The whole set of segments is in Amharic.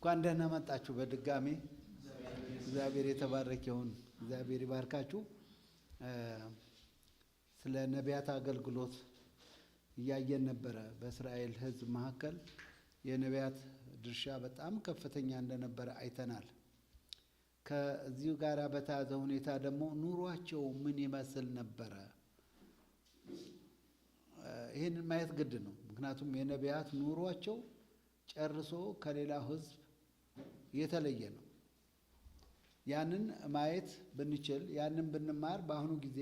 እንኳን ደህና መጣችሁ በድጋሚ። እግዚአብሔር የተባረከ ይሁን። እግዚአብሔር ይባርካችሁ። ስለ ነቢያት አገልግሎት እያየን ነበረ። በእስራኤል ሕዝብ መካከል የነቢያት ድርሻ በጣም ከፍተኛ እንደነበረ አይተናል። ከዚሁ ጋር በተያያዘ ሁኔታ ደግሞ ኑሯቸው ምን ይመስል ነበረ? ይህንን ማየት ግድ ነው። ምክንያቱም የነቢያት ኑሯቸው ጨርሶ ከሌላው ሕዝብ የተለየ ነው። ያንን ማየት ብንችል፣ ያንን ብንማር፣ በአሁኑ ጊዜ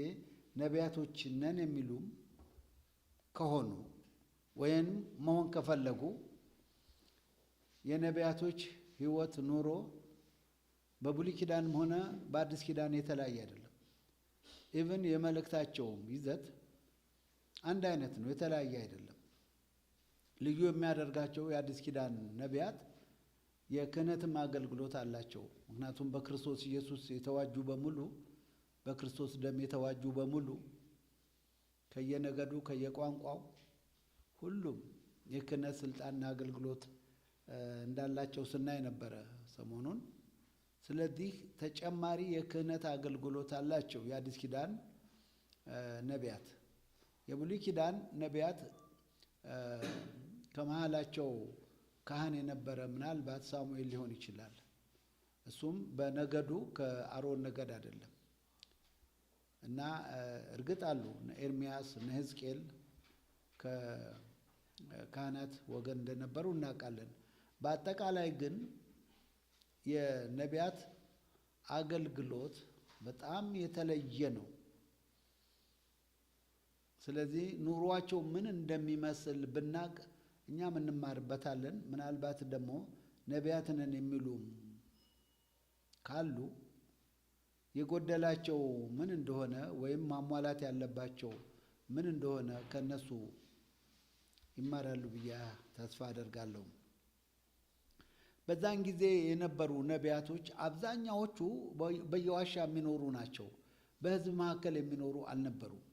ነቢያቶች ነን የሚሉም ከሆኑ ወይም መሆን ከፈለጉ የነቢያቶች ሕይወት ኑሮ በብሉይ ኪዳንም ሆነ በአዲስ ኪዳን የተለያየ አይደለም። ኢቭን የመልእክታቸውም ይዘት አንድ አይነት ነው፣ የተለያየ አይደለም። ልዩ የሚያደርጋቸው የአዲስ ኪዳን ነቢያት የክህነትም አገልግሎት አላቸው። ምክንያቱም በክርስቶስ ኢየሱስ የተዋጁ በሙሉ፣ በክርስቶስ ደም የተዋጁ በሙሉ ከየነገዱ ከየቋንቋው ሁሉም የክህነት ስልጣንና አገልግሎት እንዳላቸው ስናይ ነበረ ሰሞኑን። ስለዚህ ተጨማሪ የክህነት አገልግሎት አላቸው የአዲስ ኪዳን ነቢያት። የብሉይ ኪዳን ነቢያት ከመሃላቸው ካህን የነበረ ምናልባት ሳሙኤል ሊሆን ይችላል። እሱም በነገዱ ከአሮን ነገድ አይደለም እና እርግጥ አሉ እነ ኤርሚያስ እነ ሕዝቅኤል ከካህናት ወገን እንደነበሩ እናውቃለን። በአጠቃላይ ግን የነቢያት አገልግሎት በጣም የተለየ ነው። ስለዚህ ኑሯቸው ምን እንደሚመስል ብናቅ እኛም እንማርበታለን። ምናልባት ደግሞ ነቢያት ነን የሚሉም ካሉ የጎደላቸው ምን እንደሆነ ወይም ማሟላት ያለባቸው ምን እንደሆነ ከነሱ ይማራሉ ብዬ ተስፋ አደርጋለሁ። በዛን ጊዜ የነበሩ ነቢያቶች አብዛኛዎቹ በየዋሻ የሚኖሩ ናቸው። በሕዝብ መካከል የሚኖሩ አልነበሩም።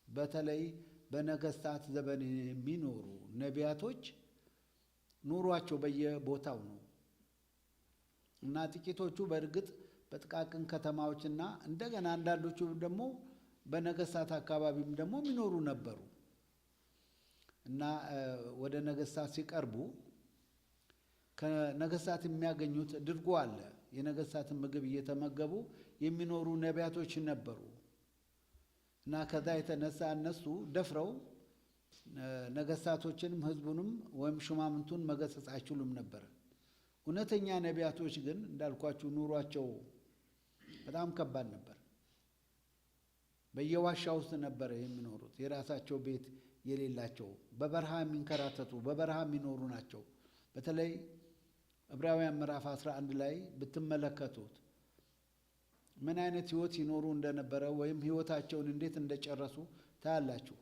በተለይ በነገስታት ዘመን የሚኖሩ ነቢያቶች ኑሯቸው በየቦታው ነው እና ጥቂቶቹ በእርግጥ በጥቃቅን ከተማዎችና እንደገና አንዳንዶቹ ደግሞ በነገስታት አካባቢም ደግሞ የሚኖሩ ነበሩ እና ወደ ነገስታት ሲቀርቡ ከነገስታት የሚያገኙት ድርጎ አለ። የነገስታትን ምግብ እየተመገቡ የሚኖሩ ነቢያቶች ነበሩ እና ከዛ የተነሳ እነሱ ደፍረው ነገስታቶችንም ህዝቡንም ወይም ሹማምንቱን መገሰጽ አይችሉም ነበር። እውነተኛ ነቢያቶች ግን እንዳልኳችሁ ኑሯቸው በጣም ከባድ ነበር። በየዋሻ ውስጥ ነበር የሚኖሩት። የራሳቸው ቤት የሌላቸው፣ በበረሃ የሚንከራተቱ፣ በበረሃ የሚኖሩ ናቸው። በተለይ ዕብራውያን ምዕራፍ 11 ላይ ብትመለከቱት ምን አይነት ህይወት ይኖሩ እንደነበረ ወይም ህይወታቸውን እንዴት እንደጨረሱ ታያላችሁ።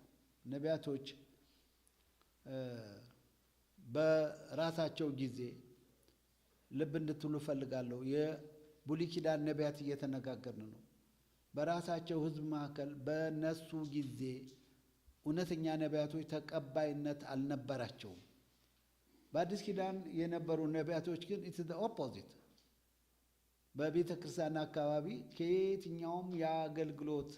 ነቢያቶች በራሳቸው ጊዜ ልብ እንድትሉ እፈልጋለሁ። የብሉይ ኪዳን ነቢያት እየተነጋገርን ነው። በራሳቸው ህዝብ መካከል በነሱ ጊዜ እውነተኛ ነቢያቶች ተቀባይነት አልነበራቸውም። በአዲስ ኪዳን የነበሩ ነቢያቶች ግን ኢትስ ዘ ኦፖዚት። በቤተ ክርስቲያን አካባቢ ከየትኛውም የአገልግሎት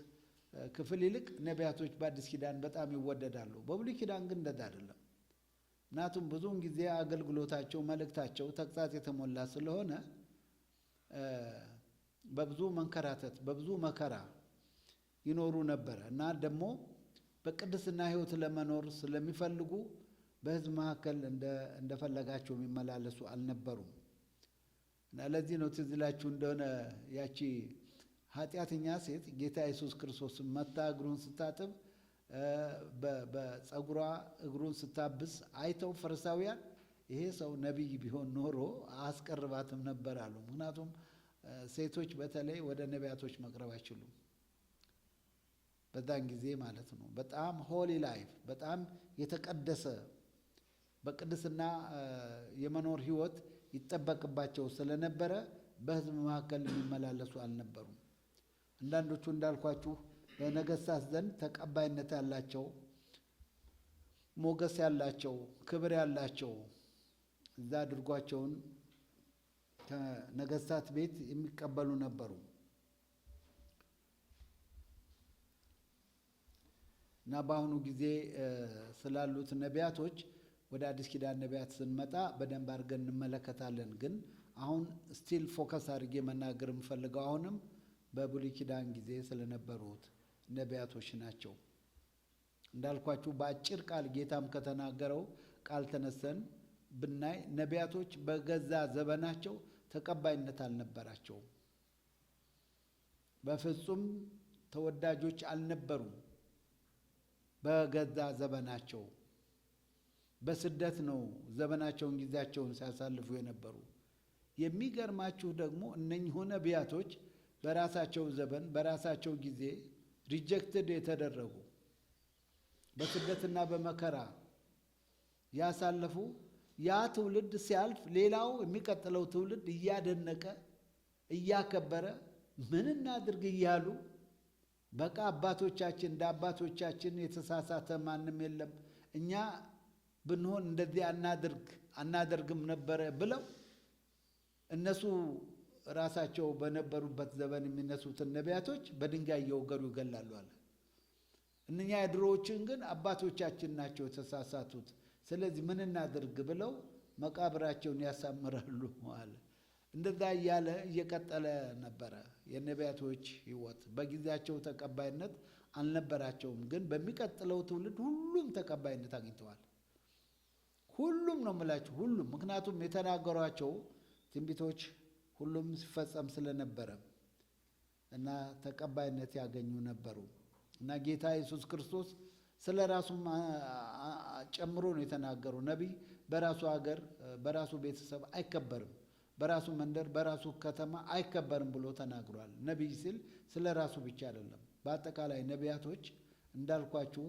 ክፍል ይልቅ ነቢያቶች በአዲስ ኪዳን በጣም ይወደዳሉ። በብሉይ ኪዳን ግን እንደዛ አይደለም። ምክንያቱም ብዙውን ጊዜ አገልግሎታቸው፣ መልእክታቸው ተግሣጽ የተሞላ ስለሆነ በብዙ መንከራተት፣ በብዙ መከራ ይኖሩ ነበረ እና ደግሞ በቅድስና ህይወት ለመኖር ስለሚፈልጉ በህዝብ መካከል እንደፈለጋቸው የሚመላለሱ አልነበሩም። እና ለዚህ ነው ትዝ ይላችሁ እንደሆነ ያቺ ኃጢአተኛ ሴት ጌታ ኢየሱስ ክርስቶስን መታ እግሩን ስታጥብ በፀጉሯ እግሩን ስታብስ አይተው ፈሪሳውያን ይሄ ሰው ነቢይ ቢሆን ኖሮ አያስቀርባትም ነበር አሉ። ምክንያቱም ሴቶች በተለይ ወደ ነቢያቶች መቅረብ አይችሉም በዛን ጊዜ ማለት ነው። በጣም ሆሊ ላይፍ፣ በጣም የተቀደሰ በቅድስና የመኖር ህይወት ይጠበቅባቸው ስለነበረ በህዝብ መካከል የሚመላለሱ አልነበሩም። አንዳንዶቹ እንዳልኳችሁ በነገስታት ዘንድ ተቀባይነት ያላቸው፣ ሞገስ ያላቸው፣ ክብር ያላቸው እዛ አድርጓቸውን ከነገስታት ቤት የሚቀበሉ ነበሩ እና በአሁኑ ጊዜ ስላሉት ነቢያቶች ወደ አዲስ ኪዳን ነቢያት ስንመጣ በደንብ አድርገን እንመለከታለን። ግን አሁን ስቲል ፎከስ አድርጌ መናገር የምፈልገው አሁንም በብሉይ ኪዳን ጊዜ ስለነበሩት ነቢያቶች ናቸው። እንዳልኳችሁ በአጭር ቃል ጌታም ከተናገረው ቃል ተነስተን ብናይ ነቢያቶች በገዛ ዘመናቸው ተቀባይነት አልነበራቸውም። በፍጹም ተወዳጆች አልነበሩም። በገዛ ዘመናቸው በስደት ነው ዘመናቸውን ጊዜያቸውን ሲያሳልፉ የነበሩ። የሚገርማችሁ ደግሞ እነኚህ ነቢያቶች በራሳቸው ዘመን በራሳቸው ጊዜ ሪጀክትድ የተደረጉ በስደትና በመከራ ያሳለፉ፣ ያ ትውልድ ሲያልፍ ሌላው የሚቀጥለው ትውልድ እያደነቀ እያከበረ ምን እናድርግ እያሉ በቃ አባቶቻችን እንደ አባቶቻችን የተሳሳተ ማንም የለም፣ እኛ ብንሆን እንደዚህ አናደርግም ነበረ ብለው እነሱ ራሳቸው በነበሩበት ዘመን የሚነሱትን ነቢያቶች በድንጋይ እየወገሩ ይገላሉ አለ። እነኛ የድሮዎችን ግን አባቶቻችን ናቸው የተሳሳቱት፣ ስለዚህ ምን እናድርግ ብለው መቃብራቸውን ያሳምራሉ አለ። እንደዛ እያለ እየቀጠለ ነበረ የነቢያቶች ሕይወት። በጊዜያቸው ተቀባይነት አልነበራቸውም፣ ግን በሚቀጥለው ትውልድ ሁሉም ተቀባይነት አግኝተዋል። ሁሉም ነው የምላችሁ፣ ሁሉም። ምክንያቱም የተናገሯቸው ትንቢቶች ሁሉም ሲፈጸም ስለነበረ እና ተቀባይነት ያገኙ ነበሩ እና ጌታ ኢየሱስ ክርስቶስ ስለ ራሱም ጨምሮ ነው የተናገረው። ነቢይ በራሱ ሀገር በራሱ ቤተሰብ አይከበርም፣ በራሱ መንደር በራሱ ከተማ አይከበርም ብሎ ተናግሯል። ነቢይ ሲል ስለ ራሱ ብቻ አይደለም። በአጠቃላይ ነቢያቶች እንዳልኳችሁ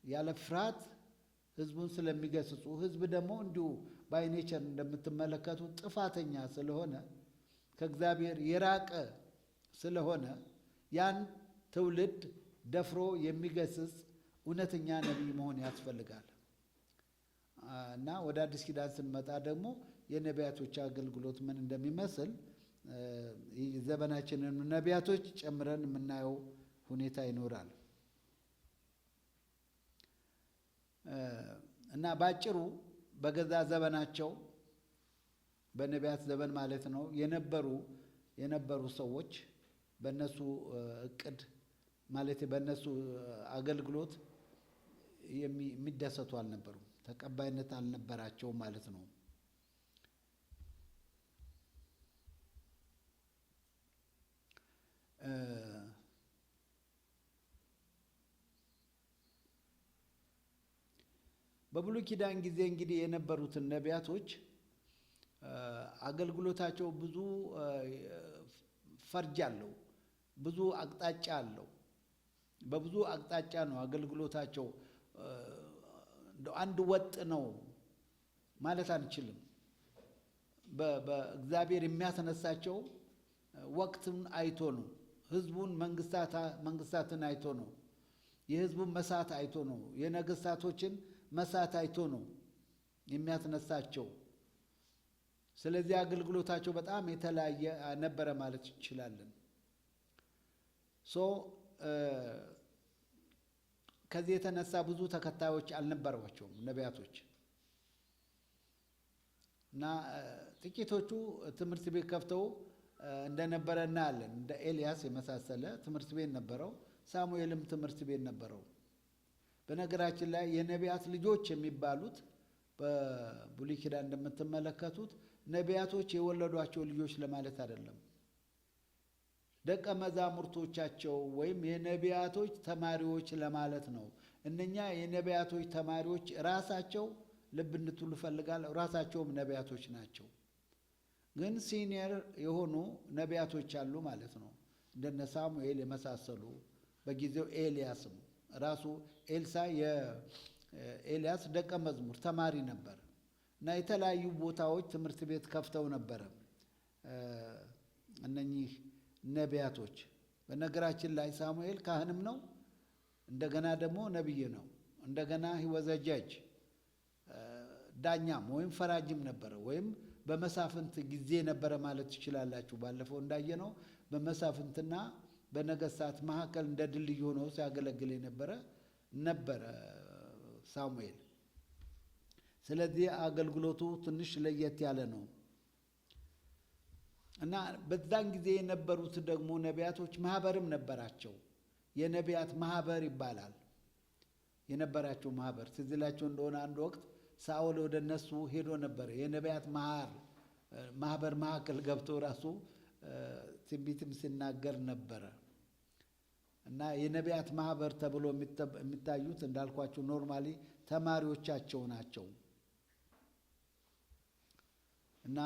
ያለ ፍርሃት ህዝቡን ስለሚገስጹ፣ ህዝብ ደግሞ እንዲሁ ባይ ኔቸር እንደምትመለከቱ ጥፋተኛ ስለሆነ ከእግዚአብሔር የራቀ ስለሆነ ያን ትውልድ ደፍሮ የሚገስጽ እውነተኛ ነቢይ መሆን ያስፈልጋል እና ወደ አዲስ ኪዳን ስንመጣ ደግሞ የነቢያቶች አገልግሎት ምን እንደሚመስል ዘመናችንን ነቢያቶች ጨምረን የምናየው ሁኔታ ይኖራል እና ባጭሩ በገዛ ዘመናቸው በነቢያት ዘመን ማለት ነው የነበሩ ሰዎች በእነሱ እቅድ ማለት በእነሱ አገልግሎት የሚደሰቱ አልነበሩም፣ ተቀባይነት አልነበራቸውም ማለት ነው። በብሉይ ኪዳን ጊዜ እንግዲህ የነበሩትን ነቢያቶች አገልግሎታቸው ብዙ ፈርጅ አለው፣ ብዙ አቅጣጫ አለው። በብዙ አቅጣጫ ነው አገልግሎታቸው። አንድ ወጥ ነው ማለት አንችልም። በእግዚአብሔር የሚያስነሳቸው ወቅትን አይቶ ነው። ህዝቡን መንግስታትን አይቶ ነው። የህዝቡን መሳት አይቶ ነው። የነገስታቶችን መሳት አይቶ ነው የሚያስነሳቸው። ስለዚህ አገልግሎታቸው በጣም የተለያየ ነበረ ማለት እንችላለን። ከዚህ የተነሳ ብዙ ተከታዮች አልነበሯቸውም ነቢያቶች እና ጥቂቶቹ ትምህርት ቤት ከፍተው እንደነበረ እናያለን። እንደ ኤልያስ የመሳሰለ ትምህርት ቤት ነበረው። ሳሙኤልም ትምህርት ቤት ነበረው። በነገራችን ላይ የነቢያት ልጆች የሚባሉት በብሉይ ኪዳን እንደምትመለከቱት ነቢያቶች የወለዷቸው ልጆች ለማለት አይደለም። ደቀ መዛሙርቶቻቸው ወይም የነቢያቶች ተማሪዎች ለማለት ነው። እነኛ የነቢያቶች ተማሪዎች ራሳቸው ልብ እንድትሉ እፈልጋለሁ፣ ራሳቸውም ነቢያቶች ናቸው። ግን ሲኒየር የሆኑ ነቢያቶች አሉ ማለት ነው። እንደነ ሳሙኤል የመሳሰሉ፣ በጊዜው ኤልያስም ራሱ ኤልሳ የኤልያስ ደቀ መዝሙር ተማሪ ነበር እና የተለያዩ ቦታዎች ትምህርት ቤት ከፍተው ነበረ እነኚህ ነቢያቶች። በነገራችን ላይ ሳሙኤል ካህንም ነው፣ እንደገና ደግሞ ነቢይ ነው። እንደገና ህወዘጃጅ ዳኛም ወይም ፈራጅም ነበረ፣ ወይም በመሳፍንት ጊዜ ነበረ ማለት ትችላላችሁ። ባለፈው እንዳየነው በመሳፍንትና በነገሥታት መካከል እንደ ድልድይ ሆኖ ሲያገለግል የነበረ ነበረ ሳሙኤል። ስለዚህ አገልግሎቱ ትንሽ ለየት ያለ ነው እና በዛን ጊዜ የነበሩት ደግሞ ነቢያቶች ማህበርም ነበራቸው። የነቢያት ማህበር ይባላል የነበራቸው ማህበር። ትዝ ይላችሁ እንደሆነ አንድ ወቅት ሳኦል ወደ እነሱ ሄዶ ነበር። የነቢያት ማህበር መካከል ገብቶ ራሱ ትንቢትም ሲናገር ነበረ እና የነቢያት ማህበር ተብሎ የሚታዩት እንዳልኳቸው ኖርማሊ ተማሪዎቻቸው ናቸው። እና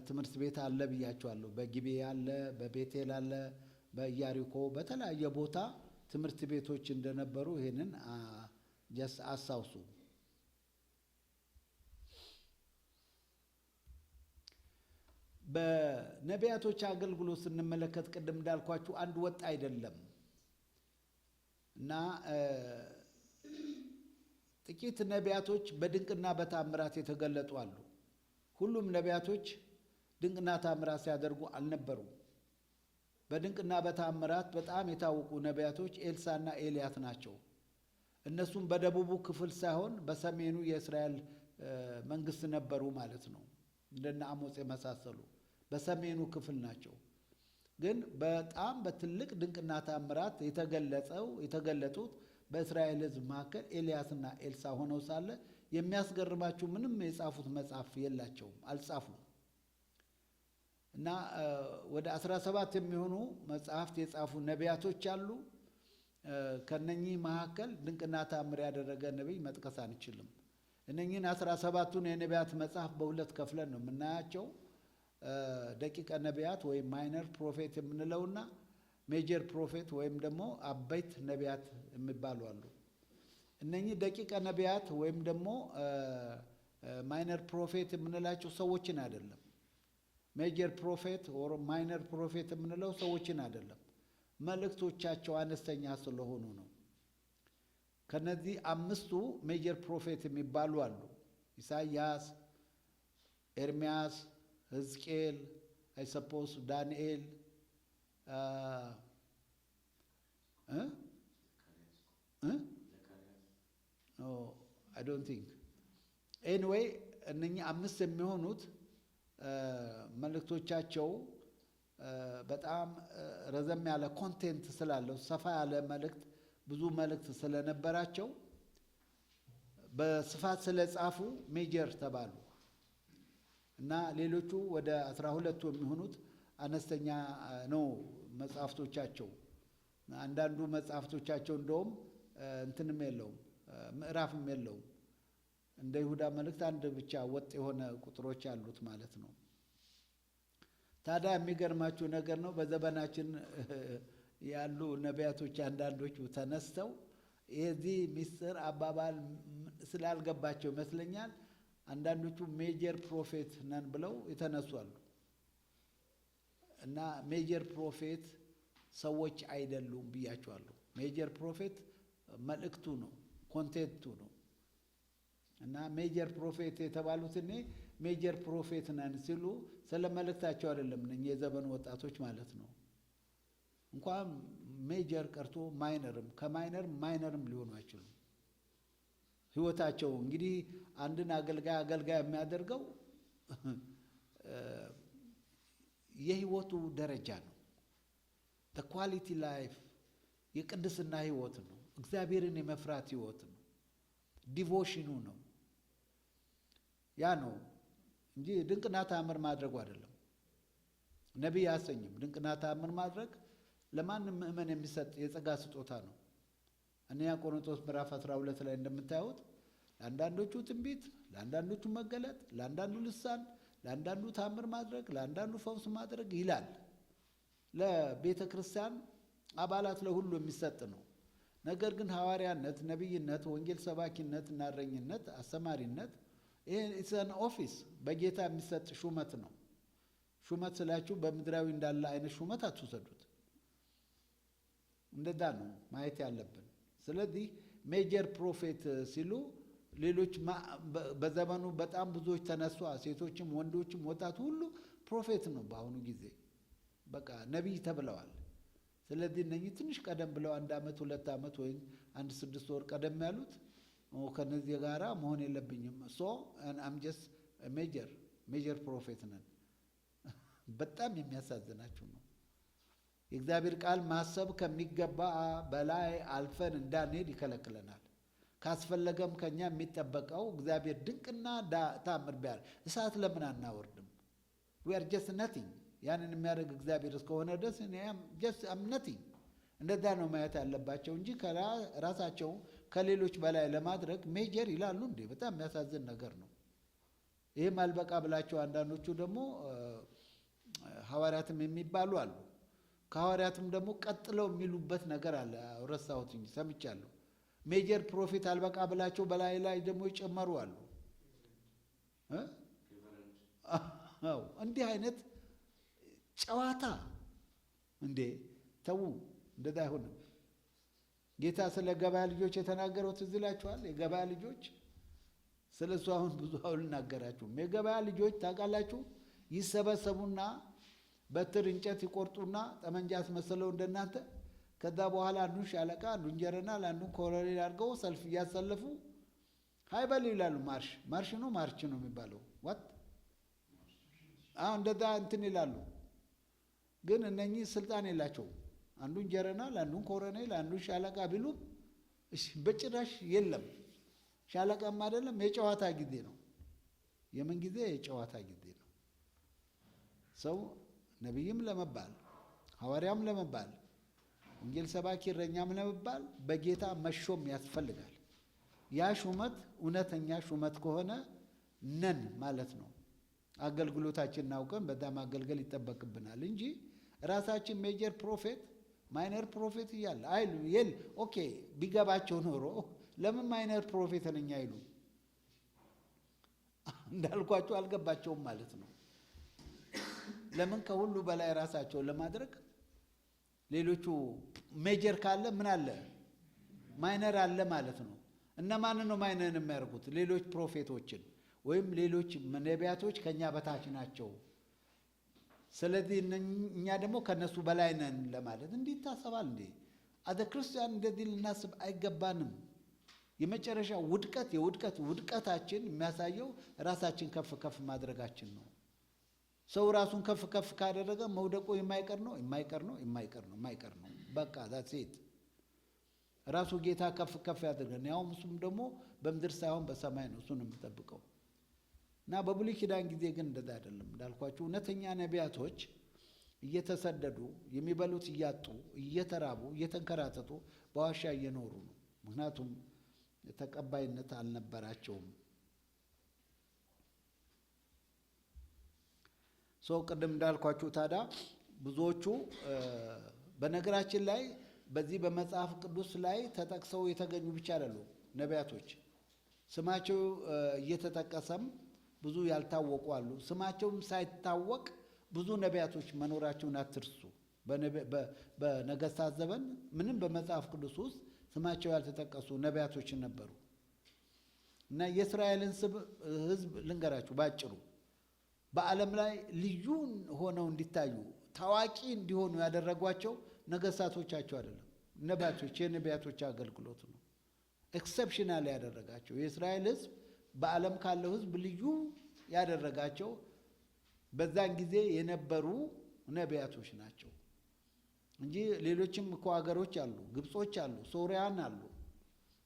ትምህርት ቤት አለ ብያቸዋለሁ። በጊቤ አለ፣ በቤቴል አለ፣ በኢያሪኮ በተለያየ ቦታ ትምህርት ቤቶች እንደነበሩ ይሄንን አስታውሱ። በነቢያቶች አገልግሎት ስንመለከት ቅድም እንዳልኳችሁ አንድ ወጥ አይደለም እና ጥቂት ነቢያቶች በድንቅና በታምራት የተገለጡ አሉ። ሁሉም ነቢያቶች ድንቅና ታምራት ሲያደርጉ አልነበሩም። በድንቅና በታምራት በጣም የታወቁ ነቢያቶች ኤልሳና ኤልያስ ናቸው። እነሱም በደቡቡ ክፍል ሳይሆን በሰሜኑ የእስራኤል መንግስት ነበሩ ማለት ነው። እንደነ አሞጽ የመሳሰሉ በሰሜኑ ክፍል ናቸው። ግን በጣም በትልቅ ድንቅና ታምራት የተገለጡት በእስራኤል ሕዝብ መካከል ኤልያስና ኤልሳ ሆነው ሳለ የሚያስገርማችሁ ምንም የጻፉት መጽሐፍ የላቸውም፣ አልጻፉም። እና ወደ 17 የሚሆኑ መጽሐፍት የጻፉ ነቢያቶች አሉ። ከነኚህ መካከል ድንቅና ታምር ያደረገ ነቢይ መጥቀስ አንችልም። እነኚህን 17ቱን የነቢያት መጽሐፍ በሁለት ከፍለን ነው የምናያቸው። ደቂቀ ነቢያት ወይም ማይነር ፕሮፌት የምንለውና ሜጀር ፕሮፌት ወይም ደግሞ አበይት ነቢያት የሚባሉ አሉ። እነኚህ ደቂቀ ነቢያት ወይም ደግሞ ማይነር ፕሮፌት የምንላቸው ሰዎችን አይደለም። ሜጀር ፕሮፌት ኦር ማይነር ፕሮፌት የምንለው ሰዎችን አይደለም፣ መልእክቶቻቸው አነስተኛ ስለሆኑ ነው። ከነዚህ 5ቱ ሜጀር ፕሮፌት የሚባሉ አሉ። ኢሳይያስ፣ ኤርሚያስ፣ ሕዝቅኤል፣ አይሰፖስ ዳንኤል I don't think anyway እነኚህ 5 የሚሆኑት መልእክቶቻቸው በጣም ረዘም ያለ ኮንቴንት ስላለው ሰፋ ያለ መልእክት ብዙ መልእክት ስለነበራቸው በስፋት ስለጻፉ ሜጀር ተባሉ እና ሌሎቹ ወደ 12ቱ የሚሆኑት አነስተኛ ነው መጽሐፍቶቻቸው። አንዳንዱ መጽሐፍቶቻቸው እንደውም እንትንም የለውም ምዕራፍም የለውም። እንደ ይሁዳ መልእክት አንድ ብቻ ወጥ የሆነ ቁጥሮች ያሉት ማለት ነው። ታዲያ የሚገርማችሁ ነገር ነው፣ በዘመናችን ያሉ ነቢያቶች አንዳንዶቹ ተነስተው የዚህ ምስጢር አባባል ስላልገባቸው ይመስለኛል አንዳንዶቹ ሜጀር ፕሮፌት ነን ብለው የተነሱ አሉ። እና ሜጀር ፕሮፌት ሰዎች አይደሉም ብያቸዋለሁ። ሜጀር ፕሮፌት መልእክቱ ነው፣ ኮንቴንቱ ነው። እና ሜጀር ፕሮፌት የተባሉት እኔ ሜጀር ፕሮፌት ነን ሲሉ ስለ መልእክታቸው አይደለም፣ እነኚህ የዘመኑ ወጣቶች ማለት ነው። እንኳን ሜጀር ቀርቶ ማይነርም ማይነርም ሊሆኑ አይችሉም። ህይወታቸው እንግዲህ አንድን አገልጋይ የሚያደርገው የህይወቱ ደረጃ ነው። ኳሊቲ ላይፍ የቅድስና ህይወት ነው። እግዚአብሔርን የመፍራት ህይወት ነው። ዲቮሽኑ ነው። ያ ነው እንጂ ድንቅና ተአምር ማድረጉ አይደለም። ነቢይ አያሰኝም። ድንቅና ተአምር ማድረግ ለማንም ምእመን የሚሰጥ የጸጋ ስጦታ ነው። አንደኛ ቆሮንቶስ ምዕራፍ 12 ላይ እንደምታዩት ለአንዳንዶቹ ትንቢት፣ ለአንዳንዶቹ መገለጥ፣ ለአንዳንዱ ልሳን፣ ለአንዳንዱ ተአምር ማድረግ፣ ለአንዳንዱ ፈውስ ማድረግ ይላል። ለቤተ ክርስቲያን አባላት ለሁሉ የሚሰጥ ነው። ነገር ግን ሐዋርያነት፣ ነቢይነት፣ ወንጌል ሰባኪነት እና እረኝነት፣ አስተማሪነት ይሄ ኢትስ ኦፊስ በጌታ የሚሰጥ ሹመት ነው። ሹመት ስላችሁ በምድራዊ እንዳለ አይነት ሹመት አትውሰዱት። እንደዛ ነው ማየት ያለብን። ስለዚህ ሜጀር ፕሮፌት ሲሉ ሌሎች በዘመኑ በጣም ብዙዎች ተነሱ። ሴቶችም ወንዶችም ወጣቱ ሁሉ ፕሮፌት ነው በአሁኑ ጊዜ፣ በቃ ነቢይ ተብለዋል። ስለዚህ እነኚህ ትንሽ ቀደም ብለው 1 ዓመት 2 ዓመት ወይም 1-6 ወር ቀደም ያሉት ከነዚህ ጋራ መሆን የለብኝም አም ጀስት ሜጀር ፕሮፌት ነን። በጣም የሚያሳዝናችሁ ነው። የእግዚአብሔር ቃል ማሰብ ከሚገባ በላይ አልፈን እንዳንሄድ ይከለክለናል። ካስፈለገም ከኛ የሚጠበቀው እግዚአብሔር ድንቅና ተአምር ቢያደርግ እሳት ለምን አናወርድም? we are just nothing። ያንን የሚያደርግ እግዚአብሔር እስከሆነ ድረስ just am nothing። እንደዛ ነው ማየት ያለባቸው እንጂ ራሳቸው ከሌሎች በላይ ለማድረግ ሜጀር ይላሉ እንዴ! በጣም የሚያሳዝን ነገር ነው። ይህም አልበቃ ብላቸው አንዳንዶቹ ደግሞ ሐዋርያትም የሚባሉ አሉ። ከሐዋርያትም ደግሞ ቀጥለው የሚሉበት ነገር አለ። ረሳሁት እንጂ ሰምቻለሁ። ሜጀር ፕሮፌት አልበቃ ብላቸው በላይ ላይ ደግሞ ይጨመሩ አሉ። እንዲህ አይነት ጨዋታ እንዴ! ተዉ፣ እንደዛ አይሆንም። ጌታ ስለ ገበያ ልጆች የተናገረው ትዝ ይላችኋል? የገበያ ልጆች ስለ እሱ አሁን ብዙ አልናገራችሁም። የገበያ ልጆች ታውቃላችሁ፣ ይሰበሰቡና በትር እንጨት ይቆርጡና ጠመንጃ አስመስለው እንደናንተ። ከዛ በኋላ አንዱን ሻለቃ፣ አንዱን ጀነራል፣ አንዱን ኮሎኔል አድርገው ሰልፍ እያሰለፉ ሃይበል ይላሉ። ማርሽ ነው ማርች ነው የሚባለው ዋት እንደዛ እንትን ይላሉ። ግን እነኚህ ስልጣን የላቸውም። አንዱን ጀነራል፣ አንዱን ኮሎኔል፣ አንዱን ሻለቃ ቢሉም በጭራሽ የለም። ሻለቃም አይደለም። የጨዋታ ጊዜ ነው። የምን ጊዜ? የጨዋታ ጊዜ ነው። ሰው ነቢይም ለመባል ሐዋርያም ለመባል ወንጌል ሰባኪ እረኛም ለመባል በጌታ መሾም ያስፈልጋል። ያ ሹመት እውነተኛ ሹመት ከሆነ ነን ማለት ነው። አገልግሎታችንን አውቀን በጣም ማገልገል ይጠበቅብናል እንጂ ራሳችን ሜጀር ፕሮፌት ማይነር ፕሮፌት እያለ አይሉ የል ኦኬ ቢገባቸው ኖሮ ለምን ማይነር ፕሮፌት ነኝ አይሉ? እንዳልኳቸው አልገባቸውም ማለት ነው። ለምን ከሁሉ በላይ ራሳቸውን ለማድረግ ሌሎቹ ሜጀር ካለ ምን አለ? ማይነር አለ ማለት ነው። እነማን ነው ማይነር የሚያደርጉት? ሌሎች ፕሮፌቶችን ወይም ሌሎች ነቢያቶች ከኛ በታች ናቸው። ስለዚህ እኛ ደግሞ ከነሱ በላይ ነን ለማለት እንዴት ይታሰባል እንዴ? አዘ ክርስቲያን እንደዚህ ልናስብ አይገባንም። የመጨረሻ ውድቀታችን የሚያሳየው ራሳችን ከፍ ከፍ ማድረጋችን ነው። ሰው ራሱን ከፍ ከፍ ካደረገ መውደቁ የማይቀር ነው። በቃ that's it። ራሱ ጌታ ከፍ ከፍ ያደርገን። ያውም እሱም ደግሞ በምድር ሳይሆን በሰማይ ነው እሱን የምጠብቀው። እና በብሉይ ኪዳን ጊዜ ግን እንደዛ አይደለም። እንዳልኳችሁ እውነተኛ ነቢያቶች እየተሰደዱ የሚበሉት እያጡ እየተራቡ እየተንከራተቱ በዋሻ እየኖሩ ነው። ምክንያቱም ተቀባይነት አልነበራቸውም። ሰው ቅድም እንዳልኳችሁ ታዲያ ብዙዎቹ በነገራችን ላይ በዚህ በመጽሐፍ ቅዱስ ላይ ተጠቅሰው የተገኙ ብቻ አይደሉም ነቢያቶች። ስማቸው እየተጠቀሰም ብዙ ያልታወቁ አሉ። ስማቸውም ሳይታወቅ ብዙ ነቢያቶች መኖራቸውን አትርሱ። በነገሥታት ዘመን ምንም በመጽሐፍ ቅዱስ ውስጥ ስማቸው ያልተጠቀሱ ነቢያቶች ነበሩ። እና የእስራኤልን ሕዝብ ልንገራችሁ ባጭሩ። በዓለም ላይ ልዩ ሆነው እንዲታዩ ታዋቂ እንዲሆኑ ያደረጓቸው ነገሥታቶቻቸው አይደለም፣ ነቢያቶች፣ የነቢያቶች አገልግሎት ነው ኤክሰፕሽናል ያደረጋቸው። የእስራኤል ሕዝብ በዓለም ካለው ሕዝብ ልዩ ያደረጋቸው በዛን ጊዜ የነበሩ ነቢያቶች ናቸው እንጂ ሌሎችም እኮ ሀገሮች አሉ፣ ግብጾች አሉ፣ ሶርያን አሉ፣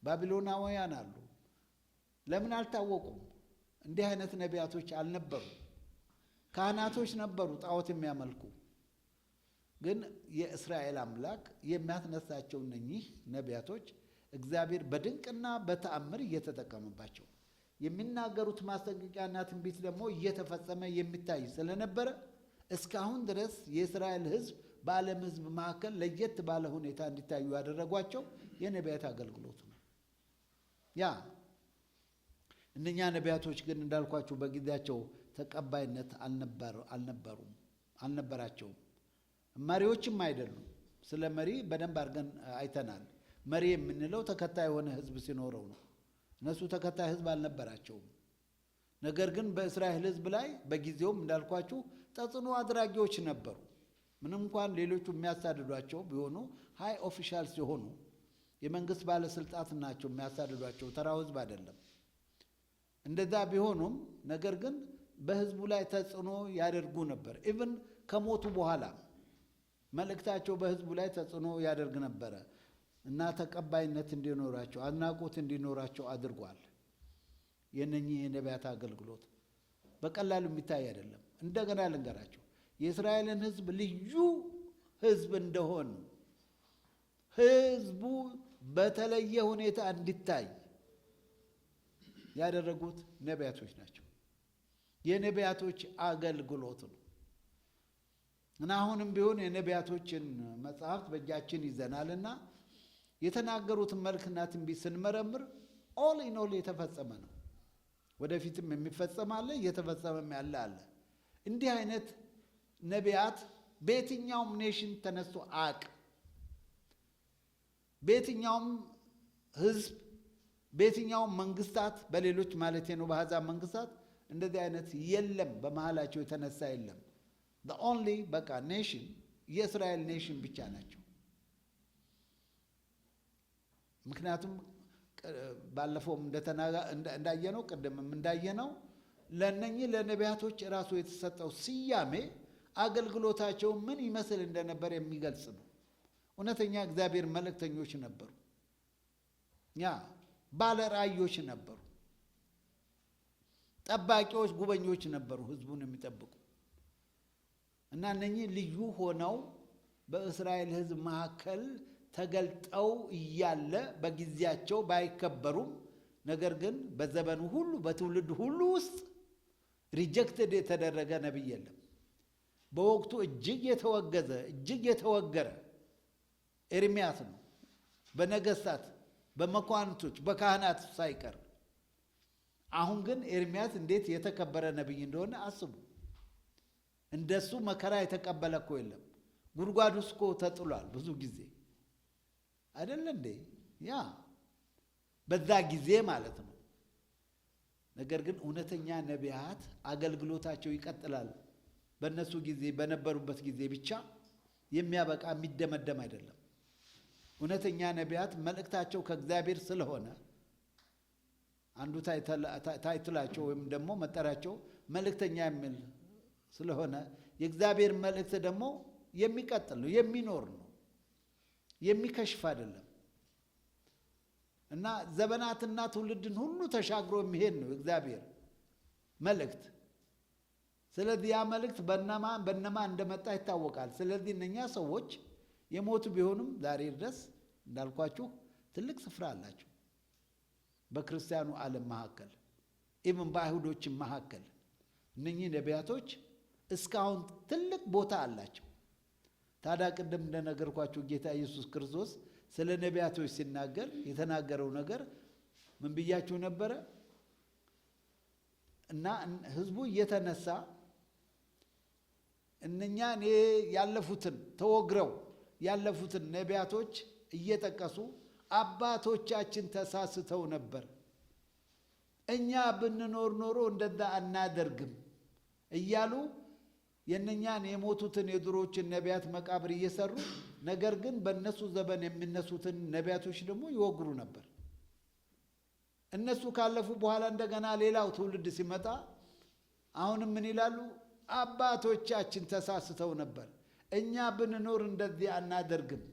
ባቢሎናውያን አሉ። ለምን አልታወቁም? እንዲህ አይነት ነቢያቶች አልነበሩ። ካህናቶች ነበሩ ጣዖት የሚያመልኩ። ግን የእስራኤል አምላክ የሚያስነሳቸው እነኚህ ነቢያቶች እግዚአብሔር በድንቅና በተአምር እየተጠቀመባቸው የሚናገሩት ማስጠንቀቂያና ትንቢት ደግሞ እየተፈጸመ የሚታይ ስለነበረ እስካሁን ድረስ የእስራኤል ሕዝብ በዓለም ሕዝብ መካከል ለየት ባለ ሁኔታ እንዲታዩ ያደረጓቸው የነቢያት አገልግሎት ነው። ያ እነኛ ነቢያቶች ግን እንዳልኳቸው በጊዜያቸው ተቀባይነት አልነበራቸውም። መሪዎችም አይደሉም። ስለ መሪ በደንብ አድርገን አይተናል። መሪ የምንለው ተከታይ የሆነ ሕዝብ ሲኖረው ነው እነሱ ተከታይ ህዝብ አልነበራቸውም። ነገር ግን በእስራኤል ህዝብ ላይ በጊዜውም እንዳልኳችሁ ተጽዕኖ አድራጊዎች ነበሩ። ምንም እንኳን ሌሎቹ የሚያሳድዷቸው ቢሆኑ ሃይ ኦፊሻልስ ሲሆኑ የመንግስት ባለስልጣናት ናቸው የሚያሳድዷቸው፣ ተራው ህዝብ አይደለም። እንደዛ ቢሆኑም ነገር ግን በህዝቡ ላይ ተጽዕኖ ያደርጉ ነበር። ኢቭን ከሞቱ በኋላ መልእክታቸው በህዝቡ ላይ ተጽዕኖ ያደርግ ነበረ እና ተቀባይነት እንዲኖራቸው አድናቆት እንዲኖራቸው አድርጓል። የነኚህ የነቢያት አገልግሎት በቀላሉ የሚታይ አይደለም። እንደገና ልንገራቸው፣ የእስራኤልን ህዝብ ልዩ ህዝብ እንደሆን ህዝቡ በተለየ ሁኔታ እንዲታይ ያደረጉት ነቢያቶች ናቸው። የነቢያቶች አገልግሎት ነው እና አሁንም ቢሆን የነቢያቶችን መጽሐፍት በእጃችን ይዘናልና የተናገሩትን መልክና ትንቢት ስንመረምር ኦል ኢን ኦል የተፈጸመ ነው። ወደፊትም የሚፈጸም አለ፣ እየተፈጸመም ያለ አለ። እንዲህ አይነት ነቢያት በየትኛውም ኔሽን ተነስቶ አያውቅም። በየትኛውም ህዝብ፣ በየትኛውም መንግስታት፣ በሌሎች ማለቴ ነው በአሕዛብ መንግስታት እንደዚህ አይነት የለም፣ በመሃላቸው የተነሳ የለም። the only በቃ ኔሽን የእስራኤል ኔሽን ብቻ ናቸው። ምክንያቱም ባለፈውም እንዳየነው ቅድምም እንዳየነው ለነኚህ ለነቢያቶች ራሱ የተሰጠው ስያሜ አገልግሎታቸው ምን ይመስል እንደነበር የሚገልጽ ነው። እውነተኛ እግዚአብሔር መልእክተኞች ነበሩ። ባለ ራእዮች ነበሩ። ጠባቂዎች፣ ጉበኞች ነበሩ ህዝቡን የሚጠብቁ እና እነኚህ ልዩ ሆነው በእስራኤል ህዝብ መካከል ተገልጠው እያለ በጊዜያቸው ባይከበሩም ነገር ግን በዘመኑ ሁሉ በትውልድ ሁሉ ውስጥ ሪጀክትድ የተደረገ ነቢይ የለም። በወቅቱ እጅግ የተወገዘ እጅግ የተወገረ ኤርምያስ ነው። በነገስታት፣ በመኳንቶች፣ በካህናት ሳይቀር። አሁን ግን ኤርምያስ እንዴት የተከበረ ነቢይ እንደሆነ አስቡ። እንደሱ መከራ የተቀበለ እኮ የለም። ጉድጓድ ውስጥ እኮ ተጥሏል ብዙ ጊዜ አይደለ እንዴ? ያ በዛ ጊዜ ማለት ነው። ነገር ግን እውነተኛ ነቢያት አገልግሎታቸው ይቀጥላል። በእነሱ ጊዜ በነበሩበት ጊዜ ብቻ የሚያበቃ የሚደመደም አይደለም። እውነተኛ ነቢያት መልእክታቸው ከእግዚአብሔር ስለሆነ አንዱ ታይትላቸው ወይም ደግሞ መጠሪያቸው መልእክተኛ የሚል ስለሆነ የእግዚአብሔር መልእክት ደግሞ የሚቀጥል ነው፣ የሚኖር ነው፣ የሚከሽፍ አይደለም እና ዘመናትና ትውልድን ሁሉ ተሻግሮ የሚሄድ ነው እግዚአብሔር መልእክት። ስለዚህ ያ መልእክት በነማ እንደመጣ ይታወቃል። ስለዚህ እነኛ ሰዎች የሞቱ ቢሆኑም ዛሬ ድረስ እንዳልኳችሁ ትልቅ ስፍራ አላቸው በክርስቲያኑ ዓለም መካከል፣ ኢቭን በአይሁዶችም መካከል እነኚህ ነቢያቶች እስካሁን ትልቅ ቦታ አላቸው። ታዲያ ቅድም እንደነገርኳችሁ ጌታ ኢየሱስ ክርስቶስ ስለ ነቢያቶች ሲናገር የተናገረው ነገር ምን ብያችሁ ነበረ? እና ህዝቡ እየተነሳ እነኛን ያለፉትን ተወግረው ያለፉትን ነቢያቶች እየጠቀሱ አባቶቻችን ተሳስተው ነበር፣ እኛ ብንኖር ኖሮ እንደዛ አናደርግም እያሉ የነኛን የሞቱትን የድሮዎችን ነቢያት መቃብር እየሰሩ ነገር ግን በእነሱ ዘመን የሚነሱትን ነቢያቶች ደግሞ ይወግሩ ነበር። እነሱ ካለፉ በኋላ እንደገና ሌላው ትውልድ ሲመጣ አሁንም ምን ይላሉ? አባቶቻችን ተሳስተው ነበር፣ እኛ ብንኖር እንደዚህ አናደርግም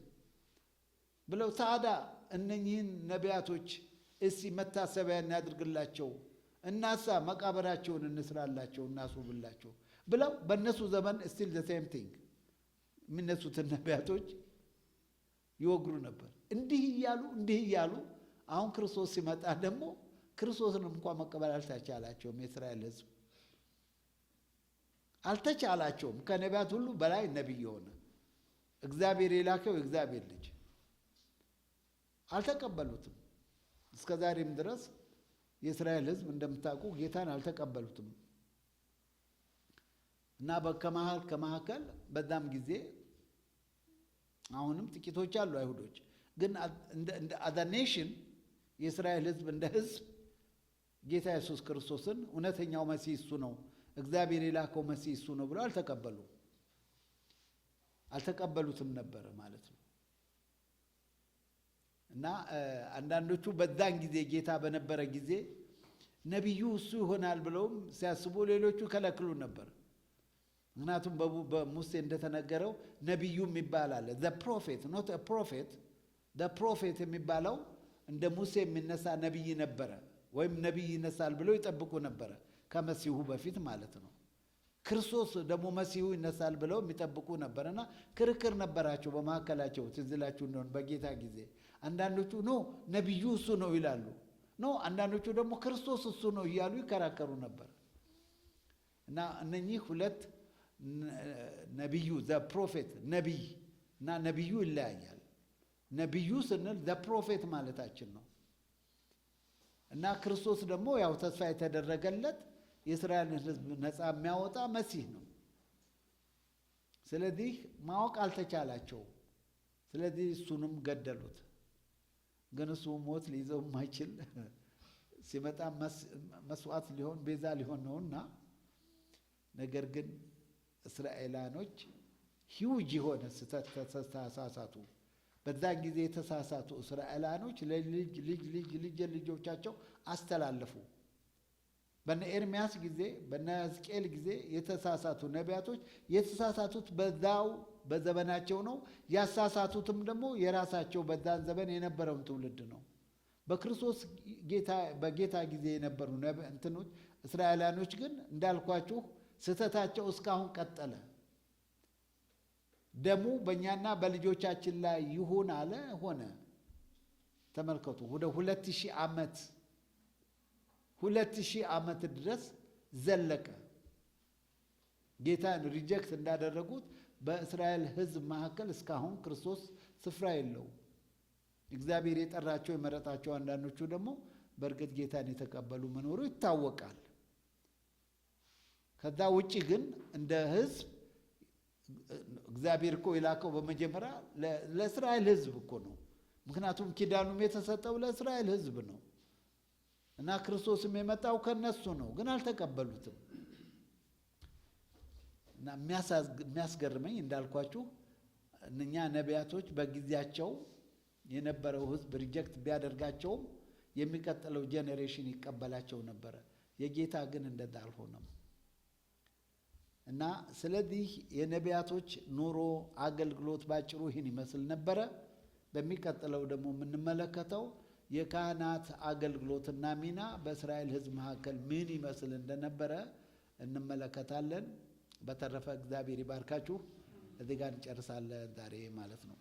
ብለው ታዲያ እነኚህን ነቢያቶች እስቲ መታሰቢያ እናድርግላቸው፣ እናሳ መቃብራቸውን እንስራላቸው፣ እናስውብላቸው ብለው በእነሱ ዘመን ስቲል ዘ ሴም ቲንግ የሚነሱትን ነቢያቶች ይወግሩ ነበር። እንዲህ እያሉ አሁን ክርስቶስ ሲመጣ ደግሞ ክርስቶስንም እንኳን መቀበል አልተቻላቸውም። የእስራኤል ሕዝብ አልተቻላቸውም። ከነቢያት ሁሉ በላይ ነቢይ የሆነ እግዚአብሔር የላከው የእግዚአብሔር ልጅ አልተቀበሉትም። እስከ ዛሬም ድረስ የእስራኤል ሕዝብ እንደምታውቁ ጌታን አልተቀበሉትም እና ከመካከል በዛም ጊዜ አሁንም ጥቂቶች አሉ አይሁዶች። ግን እንደ አዘ ኔሽን የእስራኤል ሕዝብ እንደ ሕዝብ ጌታ ኢየሱስ ክርስቶስን እውነተኛው መሲህ እሱ ነው፣ እግዚአብሔር የላከው መሲህ እሱ ነው ብለው አልተቀበሉትም ነበር ማለት ነው። እና አንዳንዶቹ በዛን ጊዜ ጌታ በነበረ ጊዜ ነቢዩ እሱ ይሆናል ብለውም ሲያስቡ ሌሎቹ ከለክሉ ነበር። ምክንያቱም በሙሴ እንደተነገረው ነቢዩ የሚባል አለ። the prophet not a prophet the prophet የሚባለው እንደ ሙሴ የሚነሳ ነቢይ ነበረ፣ ወይም ነቢይ ይነሳል ብለው ይጠብቁ ነበረ ከመሲሁ በፊት ማለት ነው። ክርስቶስ ደግሞ መሲሁ ይነሳል ብለው የሚጠብቁ ነበርና ክርክር ነበራቸው በመካከላቸው። ትዝ ይላችሁ እንደሆነ በጌታ ጊዜ አንዳንዶቹ ኖ ነቢዩ እሱ ነው ይላሉ፣ ኖ አንዳንዶቹ ደግሞ ክርስቶስ እሱ ነው እያሉ ይከራከሩ ነበር። እና እነኚህ ሁለት ነቢዩ ዘ ፕሮፌት ነቢይ እና ነቢዩ ይለያያል። ነቢዩ ስንል ዘ ፕሮፌት ማለታችን ነው። እና ክርስቶስ ደግሞ ያው ተስፋ የተደረገለት የእስራኤልን ሕዝብ ነፃ የሚያወጣ መሲህ ነው። ስለዚህ ማወቅ አልተቻላቸው። ስለዚህ እሱንም ገደሉት። ግን እሱ ሞት ሊይዘው የማይችል ሲመጣ መስዋዕት ሊሆን ቤዛ ሊሆን ነውና፣ ነገር ግን እስራኤላኖች ሂውጅ የሆነ ስህተት ተሳሳቱ። በዛን ጊዜ የተሳሳቱ እስራኤላኖች ለልጅ ልጅ ልጅ ልጅ ልጆቻቸው አስተላለፉ። በነ ኤርምያስ ጊዜ በነ ሕዝቅኤል ጊዜ የተሳሳቱ ነቢያቶች የተሳሳቱት በዛው በዘመናቸው ነው። ያሳሳቱትም ደግሞ የራሳቸው በዛን ዘመን የነበረውን ትውልድ ነው። በክርስቶስ በጌታ ጊዜ የነበሩ እንትኖች እስራኤላኖች ግን እንዳልኳችሁ ስህተታቸው እስካሁን ቀጠለ። ደሙ በእኛና በልጆቻችን ላይ ይሁን አለ፣ ሆነ። ተመልከቱ፣ ወደ 2000 ዓመት ድረስ ዘለቀ። ጌታን ሪጀክት እንዳደረጉት በእስራኤል ሕዝብ መካከል እስካሁን ክርስቶስ ስፍራ የለውም። እግዚአብሔር የጠራቸው የመረጣቸው አንዳንዶቹ ደግሞ በእርግጥ ጌታን የተቀበሉ መኖሩ ይታወቃል። ከዛ ውጪ ግን እንደ ሕዝብ እግዚአብሔር እኮ የላከው በመጀመሪያ ለእስራኤል ሕዝብ እኮ ነው። ምክንያቱም ኪዳኑም የተሰጠው ለእስራኤል ሕዝብ ነው እና ክርስቶስም የመጣው ከነሱ ነው፣ ግን አልተቀበሉትም። እና የሚያስገርመኝ እንዳልኳችሁ እነኛ ነቢያቶች በጊዜያቸው የነበረው ሕዝብ ሪጀክት ቢያደርጋቸውም የሚቀጥለው ጄኔሬሽን ይቀበላቸው ነበረ። የጌታ ግን እንደዛ አልሆነም። እና ስለዚህ የነቢያቶች ኑሮ አገልግሎት ባጭሩ ይህን ይመስል ነበረ። በሚቀጥለው ደግሞ የምንመለከተው የካህናት አገልግሎትና ሚና በእስራኤል ሕዝብ መካከል ምን ይመስል እንደነበረ እንመለከታለን። በተረፈ እግዚአብሔር ይባርካችሁ። እዚህ ጋር እንጨርሳለን ዛሬ ማለት ነው።